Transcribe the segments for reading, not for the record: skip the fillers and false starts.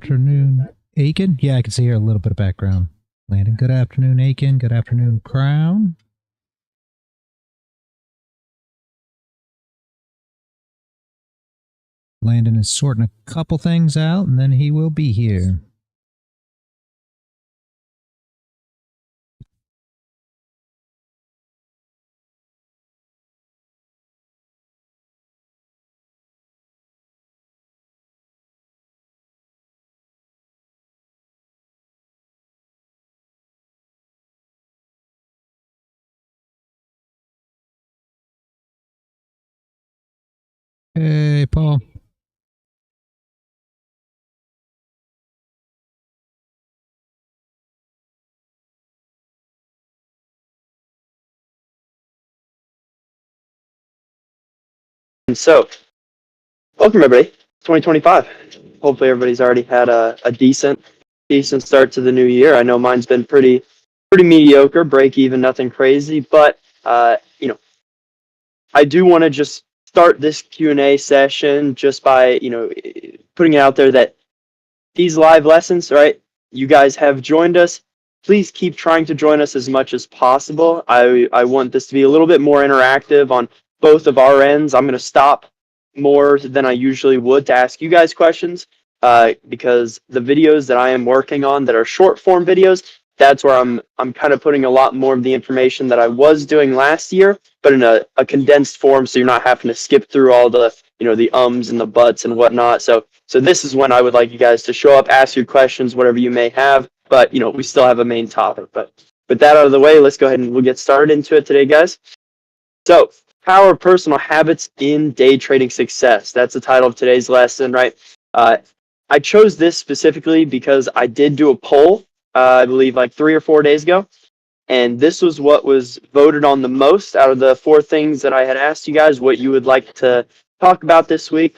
afternoon, Aiken. Yeah, I can see here a little bit of background. Landon, good afternoon, Aiken. Good afternoon, Crown. Landon is sorting a couple things out, and then he will be here. Hey, Paul. And so, welcome everybody, 2025. Hopefully everybody's already had a decent start to the new year. I know mine's been pretty mediocre, break even, nothing crazy, but I do want to just start this Q&A session just by, putting it out there that these live lessons, right? You guys have joined us. Please keep trying to join us as much as possible. I want this to be a little bit more interactive on both of our ends. I'm going to stop more than I usually would to ask you guys questions because the videos that I am working on that are short form videos, that's where I'm kind of putting a lot more of the information that I was doing last year, but in a condensed form, so you're not having to skip through all the the ums and the buts and whatnot. So this is when I would like you guys to show up, ask your questions, whatever you may have. But we still have a main topic. But with that out of the way, let's go ahead and we'll get started into it today, guys. So, power of personal habits in day trading success. That's the title of today's lesson, right? I chose this specifically because I did do a poll, I believe like 3 or 4 days ago. And this was what was voted on the most out of the 4 things that I had asked you guys, what you would like to talk about this week.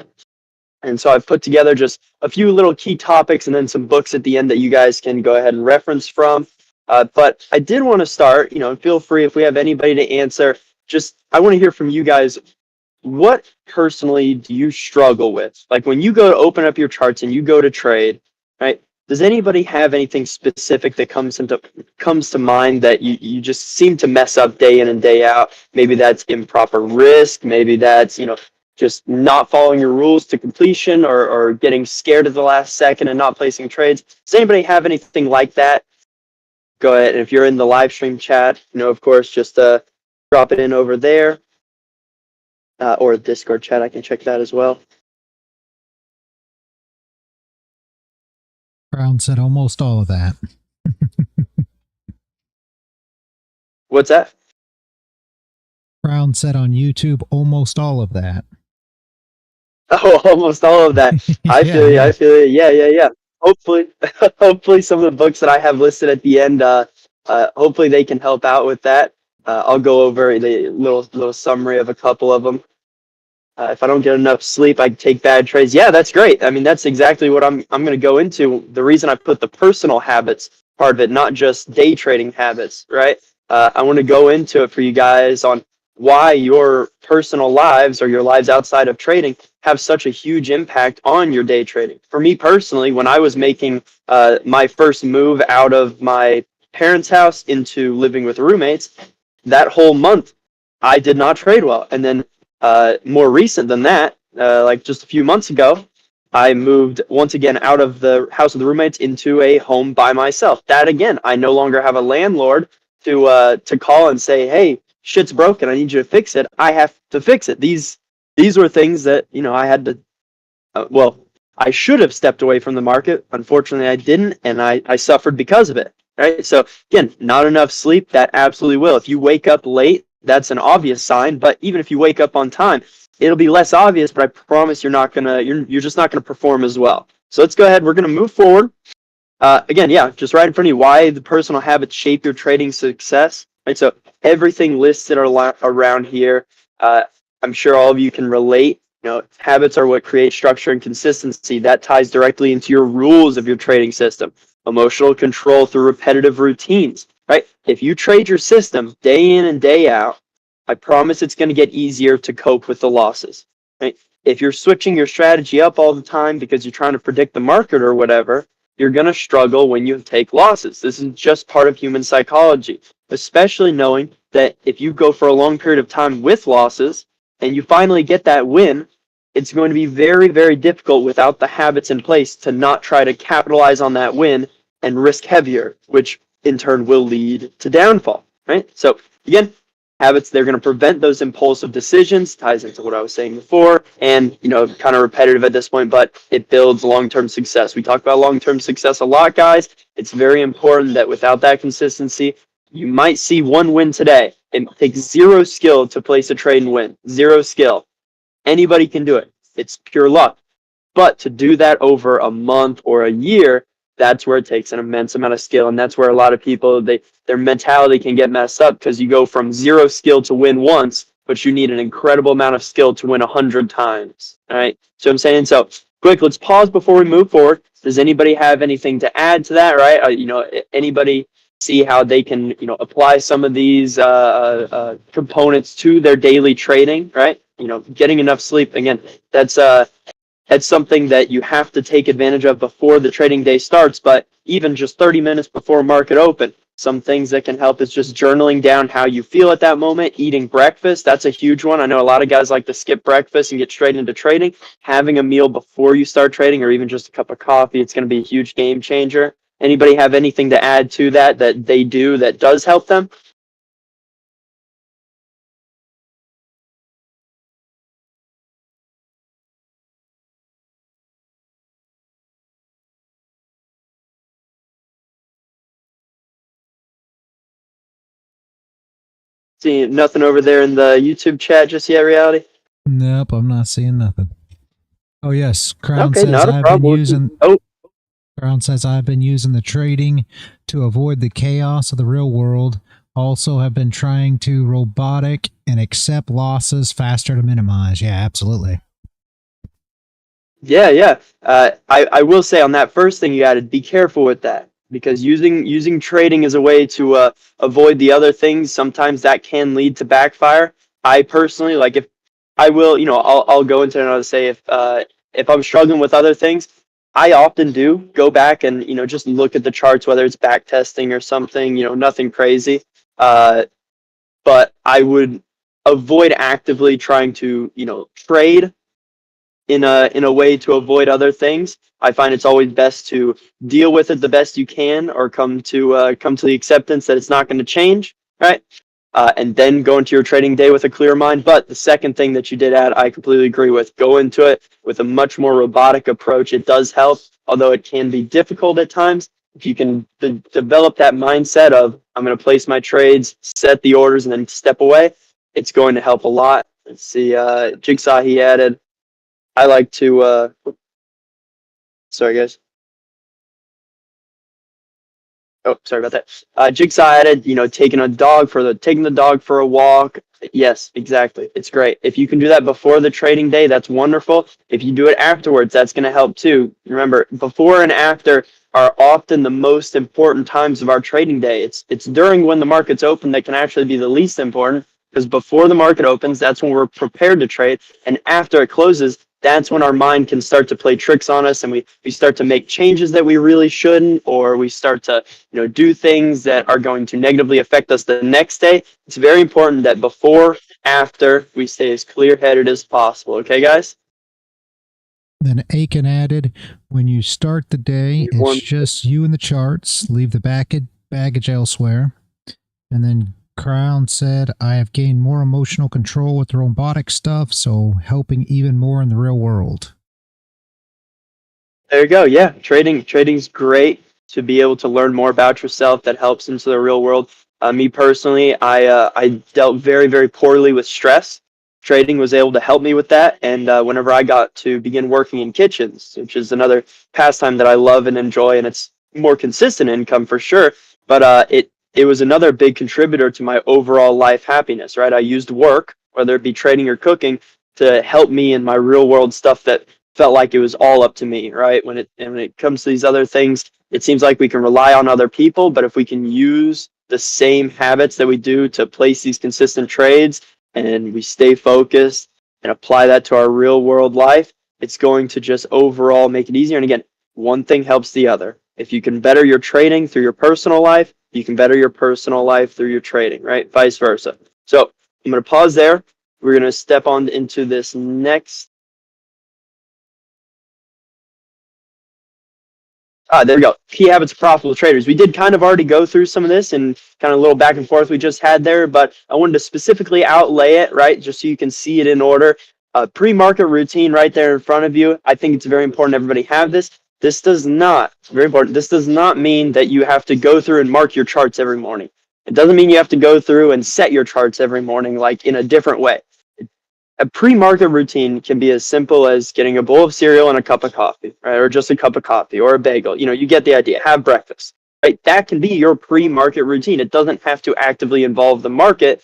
And so I've put together just a few little key topics and then some books at the end that you guys can go ahead and reference from. But I did want to start, feel free if we have anybody to answer. Just I want to hear from you guys. What personally do you struggle with? Like when you go to open up your charts and you go to trade, right? Does anybody have anything specific that comes to mind that you just seem to mess up day in and day out? Maybe that's improper risk. Maybe that's, just not following your rules to completion or getting scared at the last second and not placing trades. Does anybody have anything like that? Go ahead. And if you're in the live stream chat, of course, just drop it in over there. Or Discord chat, I can check that as well. Crown said almost all of that. What's that? Crown said on YouTube almost all of that. Oh, almost all of that. I feel you. I feel you. Yeah. Hopefully some of the books that I have listed at the end, hopefully they can help out with that. I'll go over the little summary of a couple of them. If I don't get enough sleep, I take bad trades. Yeah, that's great. I mean, that's exactly what I'm going to go into. The reason I put the personal habits part of it, not just day trading habits, right? I want to go into it for you guys on why your personal lives or your lives outside of trading have such a huge impact on your day trading. For me personally, when I was making my first move out of my parents' house into living with roommates, that whole month I did not trade well. And then more recent than that, like just a few months ago, I moved once again out of the house of the roommates into a home by myself. That again, I no longer have a landlord to call and say, hey, shit's broken, I need you to fix it. I have to fix it. These were things that I had to I should have stepped away from the market. Unfortunately I didn't, and I suffered because of it, right? So again, not enough sleep, that absolutely will. If you wake up late, that's an obvious sign, but even if you wake up on time, it'll be less obvious, but I promise you're just not gonna perform as well. So let's go ahead, we're gonna move forward. Again, yeah, just right in front of you, why the personal habits shape your trading success. Right, so everything listed around here, I'm sure all of you can relate. Habits are what create structure and consistency. That ties directly into your rules of your trading system. Emotional control through repetitive routines, right? If you trade your system day in and day out, I promise it's going to get easier to cope with the losses, right? if you're switching your strategy up all the time because you're trying to predict the market or whatever, you're going to struggle when you take losses. This is just part of human psychology, especially knowing that if you go for a long period of time with losses and you finally get that win, it's going to be very, very difficult without the habits in place to not try to capitalize on that win and risk heavier, which in turn will lead to downfall, right? So again, habits, they're going to prevent those impulsive decisions, ties into what I was saying before, and, kind of repetitive at this point, but it builds long-term success. We talk about long-term success a lot, guys. It's very important that without that consistency, you might see one win today. It takes zero skill to place a trade and win. Zero skill. Anybody can do it. It's pure luck. But to do that over a month or a year, that's where it takes an immense amount of skill. And that's where a lot of people, their mentality can get messed up because you go from zero skill to win once, but you need an incredible amount of skill to win 100 times. All right. So I'm saying, so quick, let's pause before we move forward. Does anybody have anything to add to that? Right. Anybody see how they can, apply some of these components to their daily trading, right? Getting enough sleep. Again, that's something that you have to take advantage of before the trading day starts, but even just 30 minutes before market open, some things that can help is just journaling down how you feel at that moment, eating breakfast. That's a huge one. I know a lot of guys like to skip breakfast and get straight into trading. Having a meal before you start trading or even just a cup of coffee, it's going to be a huge game changer. Anybody have anything to add to that they do that does help them? See nothing over there in the YouTube chat just yet, Reality? Nope, I'm not seeing nothing. Oh yes, Crown Okay, says not a I've problem. been using. Crown says I've been using the trading to avoid the chaos of the real world. Also, have been trying to robotic and accept losses faster to minimize. Yeah, absolutely. Yeah. I will say on that first thing you added, be careful with that because using trading as a way to avoid the other things, sometimes that can lead to backfire. I personally like if I will, I'll go into it and I'll say if I'm struggling with other things, I often do go back and just look at the charts, whether it's back testing or something, nothing crazy. Uh, but I would avoid actively trying to trade in a way to avoid other things. I find it's always best to deal with it the best you can, or come to the acceptance that it's not going to change, right? And then go into your trading day with a clear mind. But the second thing that you did add, I completely agree with. Go into it with a much more robotic approach. It does help, although it can be difficult at times. If you can develop that mindset of I'm going to place my trades, set the orders, and then step away, it's going to help a lot. Let's see, Jigsaw, he added, I like to, sorry guys. Oh, sorry about that. Jigsaw added, taking the dog for a walk. Yes, exactly. It's great. If you can do that before the trading day, that's wonderful. If you do it afterwards, that's going to help too. Remember, before and after are often the most important times of our trading day. It's during when the market's open that can actually be the least important, because before the market opens, that's when we're prepared to trade, and after it closes, that's when our mind can start to play tricks on us, and we start to make changes that we really shouldn't, or we start to do things that are going to negatively affect us the next day. It's very important that before, after, we stay as clear-headed as possible. Okay, guys? Then Aiken added, when you start the day, it's just you and the charts. Leave the baggage elsewhere. And then Crown said, I have gained more emotional control with the robotic stuff, so helping even more in the real world. There you go. Yeah, trading's great to be able to learn more about yourself. That helps into the real world. Me personally, I dealt very, very poorly with stress. Trading was able to help me with that. And whenever I got to begin working in kitchens, which is another pastime that I love and enjoy, and it's more consistent income for sure, but it was another big contributor to my overall life happiness, right? I used work, whether it be trading or cooking, to help me in my real world stuff that felt like it was all up to me, right? When it comes to these other things, it seems like we can rely on other people, but if we can use the same habits that we do to place these consistent trades and we stay focused and apply that to our real world life, it's going to just overall make it easier. And again, one thing helps the other. If you can better your trading through your personal life, you can better your personal life through your trading, right? Vice versa. So I'm going to pause there. We're going to step on into this next. There we go. Key habits of profitable traders. We did kind of already go through some of this and kind of a little back and forth we just had there, but I wanted to specifically outlay it, right? Just so you can see it in order. Pre-market routine right there in front of you. I think it's very important everybody have this. This does not, very important, this does not mean that you have to go through and mark your charts every morning. It doesn't mean you have to go through and set your charts every morning like in a different way. A pre-market routine can be as simple as getting a bowl of cereal and a cup of coffee, right? Or just a cup of coffee or a bagel. You know, you get the idea. Have breakfast, right? That can be your pre-market routine. It doesn't have to actively involve the market.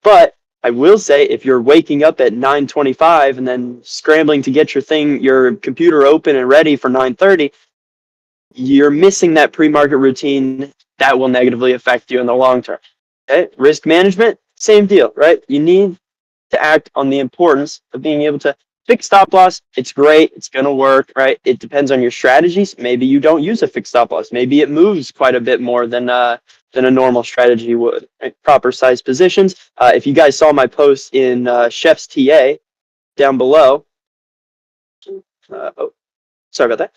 But I will say, if you're waking up at 9:25 and then scrambling to get your computer open and ready for 9:30, you're missing that pre-market routine. That will negatively affect you in the long term. Okay? Risk management, same deal, right? You need to act on the importance of being able to fix stop loss. It's great. It's going to work, right? It depends on your strategies. Maybe you don't use a fixed stop loss. Maybe it moves quite a bit more than a normal strategy would. Right? Proper size positions. If you guys saw my post in Chef's TA down below, sorry about that.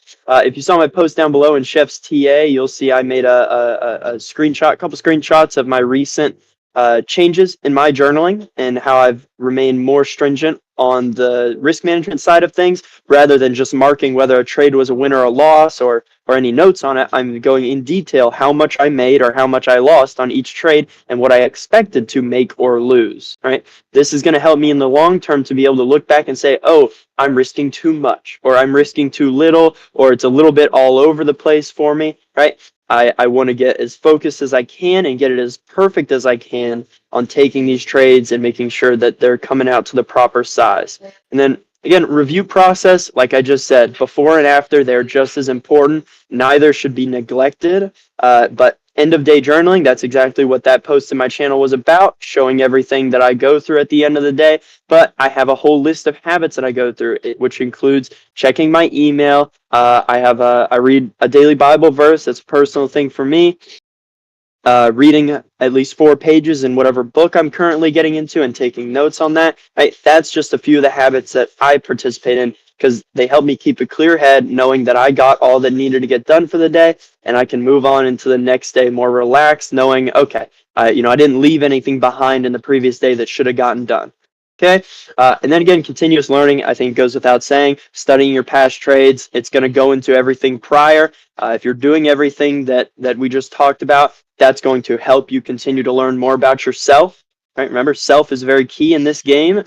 If you saw my post down below in Chef's TA, you'll see I made a screenshot, a couple screenshots of my recent changes in my journaling and how I've remained more stringent on the risk management side of things rather than just marking whether a trade was a win or a loss or any notes on it. I'm going in detail how much I made or how much I lost on each trade and what I expected to make or lose, right? This is going to help me in the long term to be able to look back and say, oh, I'm risking too much or I'm risking too little or it's a little bit all over the place for me, right? I want to get as focused as I can and get it as perfect as I can on taking these trades and making sure that they're coming out to the proper size. And then again, review process, like I just said, before and after, they're just as important. Neither should be neglected, but end of day journaling, that's exactly what that post in my channel was about, showing everything that I go through at the end of the day. But I have a whole list of habits that I go through, which includes checking my email. I read a daily Bible verse. That's a personal thing for me. Reading at least 4 pages in whatever book I'm currently getting into and taking notes on that. Right? That's just a few of the habits that I participate in because they help me keep a clear head, knowing that I got all that needed to get done for the day, and I can move on into the next day more relaxed, knowing, okay, I didn't leave anything behind in the previous day that should have gotten done. Okay, and then again, continuous learning, I think goes without saying. Studying your past trades, it's going to go into everything prior. If you're doing everything that we just talked about, that's going to help you continue to learn more about yourself. Right? Remember, self is very key in this game,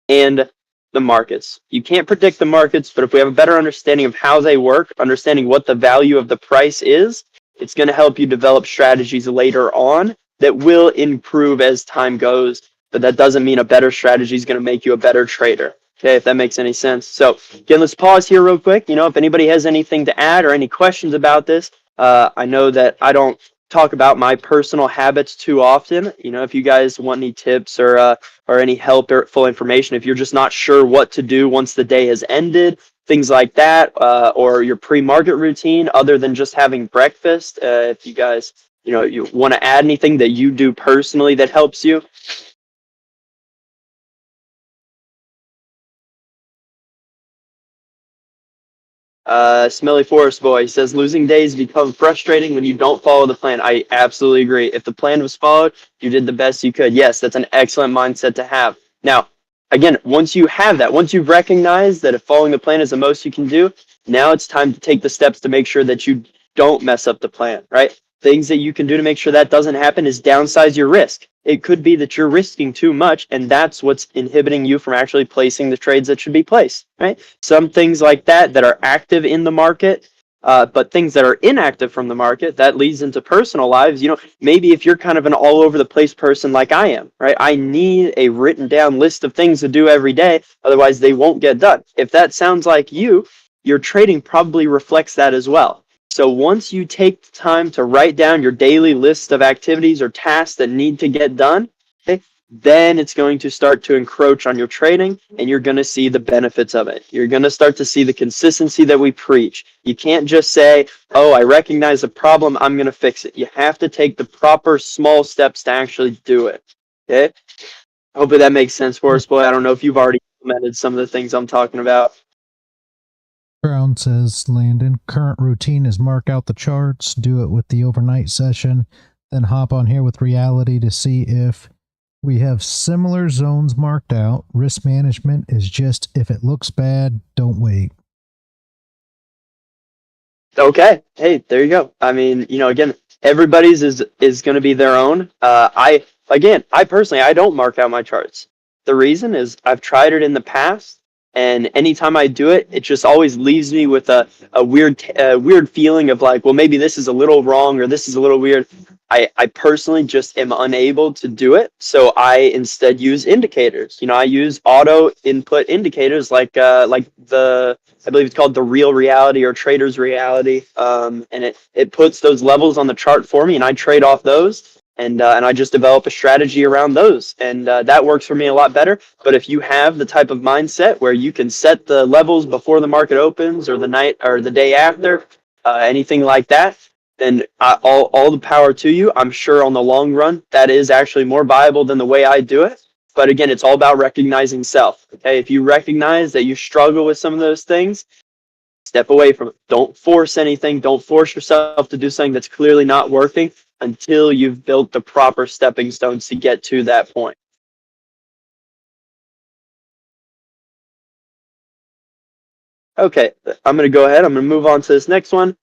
and the markets. You can't predict the markets, but if we have a better understanding of how they work, understanding what the value of the price is, it's going to help you develop strategies later on that will improve as time goes. But that doesn't mean a better strategy is going to make you a better trader. Okay, if that makes any sense. So again, let's pause here real quick. If anybody has anything to add or any questions about this, I know that I don't talk about my personal habits too often. If you guys want any tips or any help or full information, if you're just not sure what to do once the day has ended, things like that, or your pre-market routine other than just having breakfast, if you guys, you want to add anything that you do personally that helps you. Smelly Forest Boy says, losing days become frustrating when you don't follow the plan. I absolutely agree. If the plan was followed, you did the best you could. Yes, that's an excellent mindset to have. Now, again, once you have that, once you've recognized that if following the plan is the most you can do, now it's time to take the steps to make sure that you don't mess up the plan, right? Things that you can do to make sure that doesn't happen is downsize your risk. It could be that you're risking too much, and that's what's inhibiting you from actually placing the trades that should be placed, right? Some things like that are active in the market, but things that are inactive from the market, that leads into personal lives. Maybe if you're kind of an all over the place person like I am, right? I need a written down list of things to do every day, otherwise they won't get done. If that sounds like you, your trading probably reflects that as well. So once you take the time to write down your daily list of activities or tasks that need to get done, okay, then it's going to start to encroach on your trading, and you're going to see the benefits of it. You're going to start to see the consistency that we preach. You can't just say, oh, I recognize the problem, I'm going to fix it. You have to take the proper small steps to actually do it. Okay? Hopefully that makes sense for us, boy. I don't know if you've already implemented some of the things I'm talking about. Brown says, Landon, current routine is mark out the charts, do it with the overnight session, then hop on here with reality to see if we have similar zones marked out. Risk management is just if it looks bad, don't wait. Okay. Hey, there you go. I mean, again, everybody's is going to be their own. I personally, I don't mark out my charts. The reason is I've tried it in the past, and anytime I do it, it just always leaves me with a weird feeling of like, well, maybe this is a little wrong or this is a little weird. I personally just am unable to do it, so I instead use indicators. I use auto input indicators like I believe it's called the real reality or trader's reality, and it puts those levels on the chart for me, and I trade off those, and I just develop a strategy around those, and that works for me a lot better. But if you have the type of mindset where you can set the levels before the market opens or the night or the day after, anything like that, then all the power to you. I'm sure on the long run, that is actually more viable than the way I do it. But again, it's all about recognizing self. Okay, if you recognize that you struggle with some of those things, step away from it. Don't force anything. Don't force yourself to do something that's clearly not working until you've built the proper stepping stones to get to that point. Okay, I'm going to go ahead. I'm going to move on to this next one.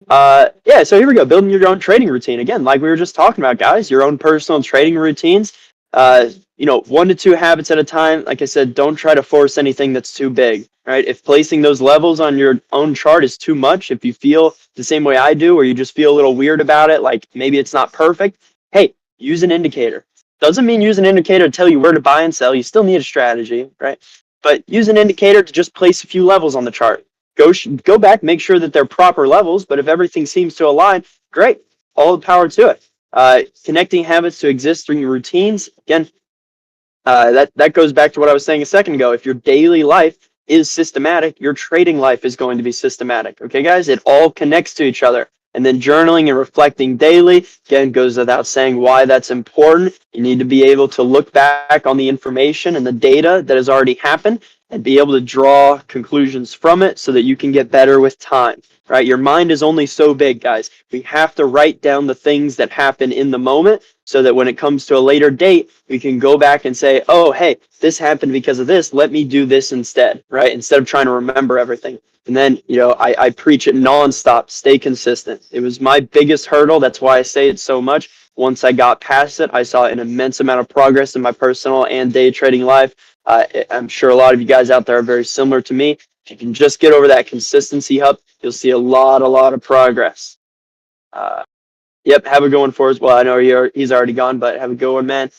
Yeah, so here we go. Building your own trading routine. Again, like we were just talking about, guys, your own personal trading routines. 1 to 2 habits at a time. Like I said, don't try to force anything that's too big, right? If placing those levels on your own chart is too much, if you feel the same way I do, or you just feel a little weird about it, like maybe it's not perfect, hey, use an indicator. Doesn't mean use an indicator to tell you where to buy and sell. You still need a strategy, right? But use an indicator to just place a few levels on the chart. Go back, make sure that they're proper levels, but if everything seems to align, great. All the power to it. Connecting habits to existing routines. Again, that goes back to what I was saying a second ago. If your daily life is systematic, your trading life is going to be systematic. Okay, guys? It all connects to each other. And then journaling and reflecting daily, again, goes without saying why that's important. You need to be able to look back on the information and the data that has already happened and be able to draw conclusions from it so that you can get better with time, right? Your mind is only so big, guys. We have to write down the things that happen in the moment so that when it comes to a later date, we can go back and say, oh, hey, this happened because of this. Let me do this instead, right? Instead of trying to remember everything. And then, I preach it nonstop, stay consistent. It was my biggest hurdle. That's why I say it so much. Once I got past it, I saw an immense amount of progress in my personal and day trading life. I'm sure a lot of you guys out there are very similar to me. If you can just get over that consistency hump, you'll see a lot of progress. Yep, have a good one for us. Well, I know he's already gone, but have a good one, man.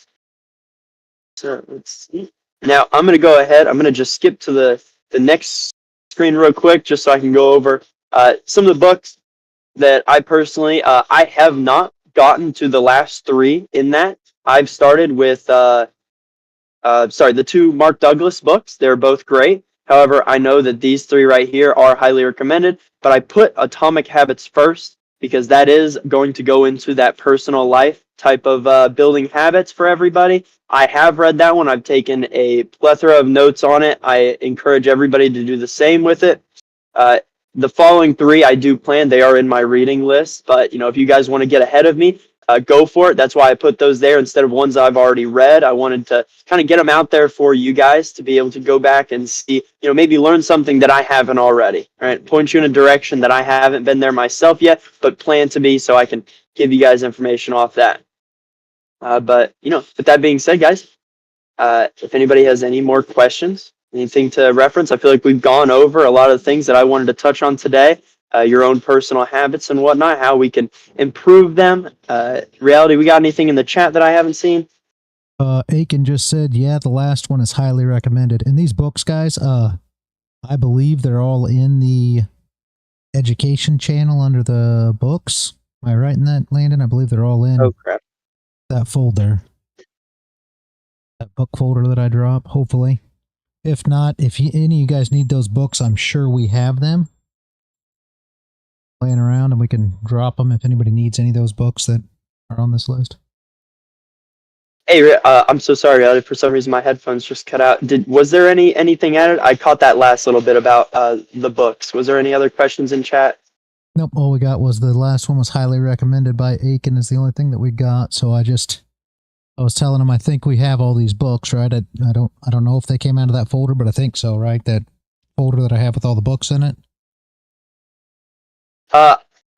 So let's see. Now I'm going to go ahead. I'm going to just skip to the next screen real quick just so I can go over some of the books that I personally, I have not gotten to the last 3 in that. I've started with, the 2 Mark Douglas books. They're both great. However, I know that these 3 right here are highly recommended, but I put Atomic Habits first because that is going to go into that personal life type of building habits for everybody. I have read that one. I've taken a plethora of notes on it. I encourage everybody to do the same with it. The following 3 I do plan. They are in my reading list, but if you guys want to get ahead of me, go for it. That's why I put those there instead of ones I've already read. I wanted to kind of get them out there for you guys to be able to go back and see, maybe learn something that I haven't already, right? Point you in a direction that I haven't been there myself yet, but plan to be so I can give you guys information off that. But with that being said, guys, if anybody has any more questions, anything to reference, I feel like we've gone over a lot of the things that I wanted to touch on today. Your own personal habits and whatnot, how we can improve them. Reality, we got anything in the chat that I haven't seen? Aiken just said, yeah, the last one is highly recommended. And these books, guys, I believe they're all in the education channel under the books. Am I right in that, Landon? I believe they're all in Oh, crap. that folder. that book folder that I drop, hopefully. If not, if any of you guys need those books, I'm sure we have them laying around and we can drop them if anybody needs any of those books that are on this list. Hey, I'm so sorry. For some reason, my headphones just cut out. Was there anything added? I caught that last little bit about the books. Was there any other questions in chat? Nope. All we got was the last one was highly recommended by Aiken is the only thing that we got. So I was telling him I think we have all these books, right? I don't know if they came out of that folder, but I think so, right? That folder that I have with all the books in it.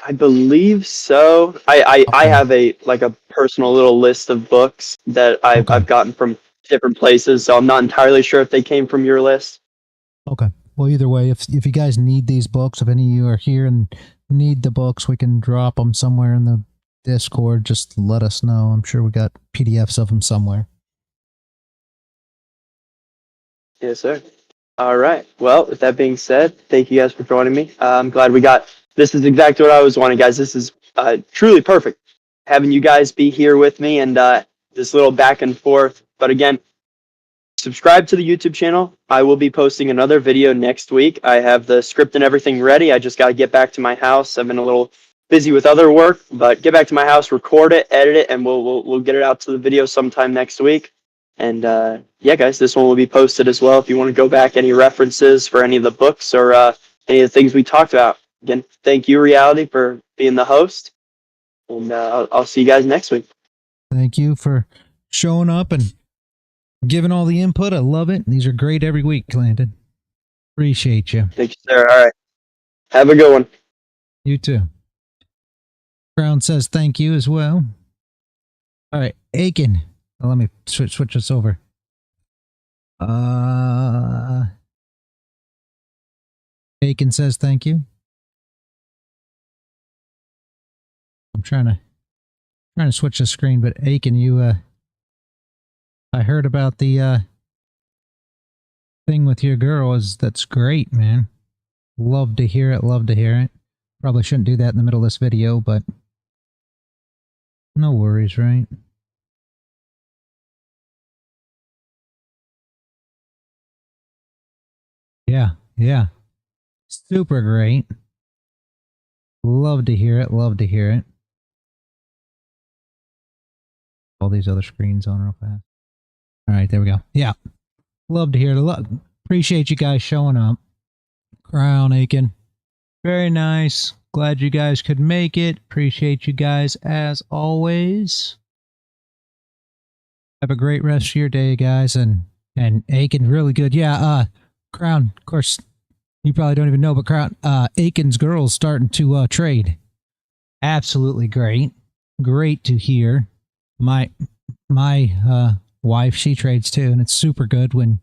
I believe so. I have a personal little list of books that I've gotten from different places, so I'm not entirely sure if they came from your list. Okay. Well, either way, if you guys need these books, if any of you are here and need the books, we can drop them somewhere in the Discord. Just let us know. I'm sure we got PDFs of them somewhere. Yes, sir. All right. Well, with that being said, thank you guys for joining me. I'm glad we got. This is exactly what I was wanting, guys. This is truly perfect having you guys be here with me and this little back and forth. But again, subscribe to the YouTube channel. I will be posting another video next week. I have the script and everything ready. I just got to get back to my house. I've been a little busy with other work, but get back to my house, record it, edit it, and we'll get it out to the video sometime next week. And yeah, guys, this one will be posted as well if you want to go back any references for any of the books or any of the things we talked about. Again, thank you, Reality, for being the host. And I'll see you guys next week. Thank you for showing up and giving all the input. I love it. These are great every week, Landon. Appreciate you. Thank you, sir. All right. Have a good one. You too. Crown says thank you as well. All right, Aiken. Let me switch this over. Aiken says thank you. I'm trying to switch the screen, but Aiken, you I heard about the thing with your girl. That's great, man. Love to hear it. Love to hear it. Probably shouldn't do that in the middle of this video, but no worries, right? Yeah. Super great. Love to hear it. Love to hear it. All these other screens on real fast. All right, there we go. Yeah. Love to hear it. Appreciate you guys showing up. Crown, Aiken. Very nice. Glad you guys could make it. Appreciate you guys as always. Have a great rest of your day, guys. And Aiken, really good. Yeah, Crown, of course, you probably don't even know, but Crown, Aiken's girl's starting to trade. Absolutely great. Great to hear. My wife, she trades too, and it's super good when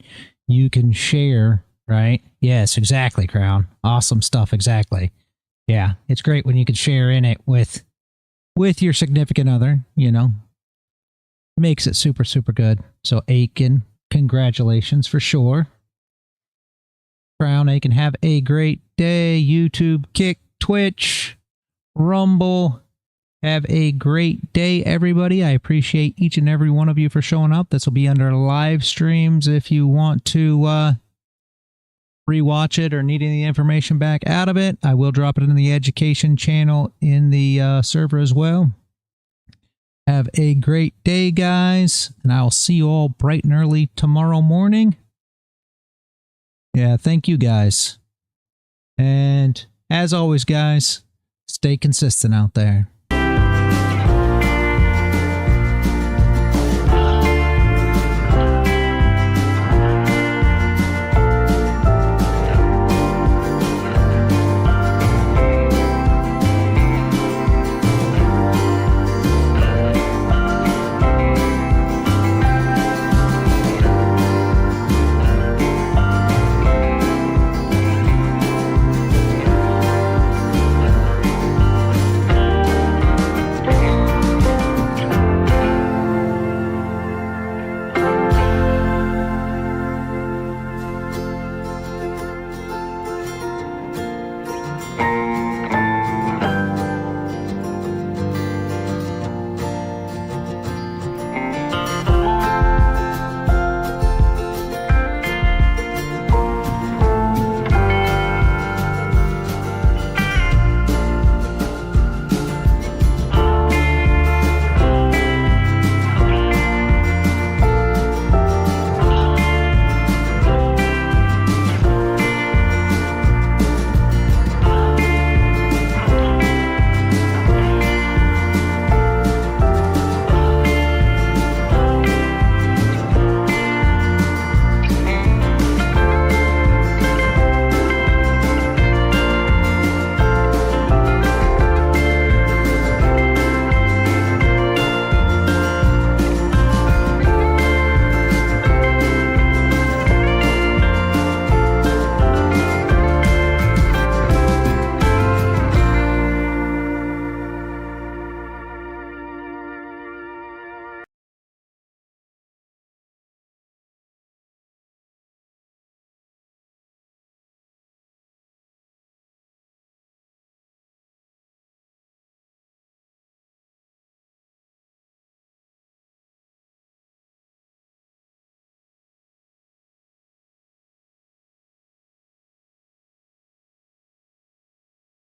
you can share, right? Yes, exactly, Crown. Awesome stuff, exactly. Yeah, it's great when you can share in it with your significant other, you know. Makes it super, super good. So Aiken, congratulations for sure. Crown, Aiken, have a great day. YouTube, Kick, Twitch, Rumble. Have a great day, everybody. I appreciate each and every one of you for showing up. This will be under live streams if you want to rewatch it or need any information back out of it. I will drop it in the education channel in the server as well. Have a great day, guys, and I'll see you all bright and early tomorrow morning. Yeah, thank you, guys. And as always, guys, stay consistent out there.